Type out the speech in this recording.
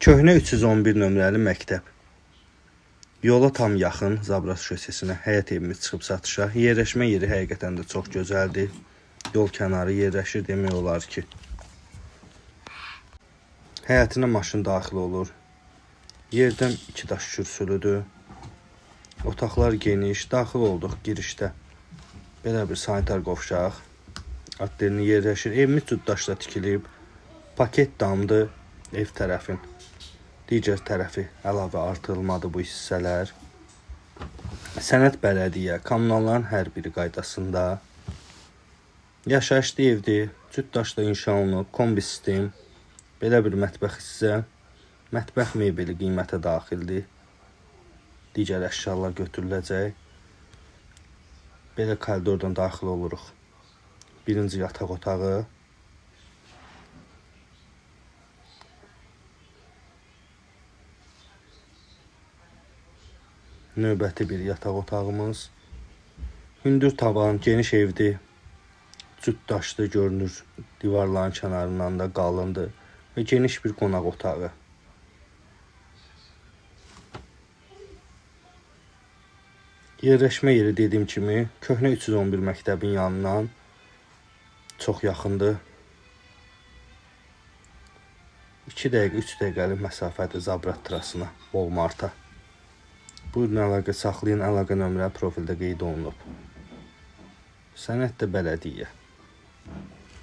Köhnə 311 nömrəli məktəb. Yola tam yaxın Zabrat şosesinə həyət evimiz çıxıb satışa. Yerləşmə yeri həqiqətən də çox gözəldir. Yol kənarı yerləşir demək olar ki. Həyətinə maşın daxil olur. Yerdən 2 daş kürsülüdür. Otaqlar geniş. Daxil olduq girişdə. Belə bir sanitar qovşaq. Adderini yerləşir. Evimiz cütdaşla tikilib. Paket damdır ev tərəfin. Digər tərəfi əlavə artırılmadı bu hissələr. Sənəd bələdiyyə, kommunalların hər biri qaydasında. Yaşayışlı evdir, cütdaşla inşa olunub, kombi sistem. Belə bir mətbəx hissə. Mətbəx mebeli qiymətə daxildir. Digər əşyalar götürüləcək. Belə koridordan daxil oluruq. Birinci yataq otağı. Növbəti bir yataq otağımız. Hündür tavan, geniş evdir. Cütdaşlı görünür. Divarların kənarından da qalındır. Və geniş bir qonaq otağı. Yerləşmə yeri dediyim kimi köhnə 311 məktəbin yanından çox yaxındır. 2 dəqiqə, 3 dəqiqəlik məsafədir Zabrat trasına, Walmarta. Buyurun əlaqə saxlayın, əlaqə nömrə profildə qeyd olunub. Sənəd də bələdiyyə.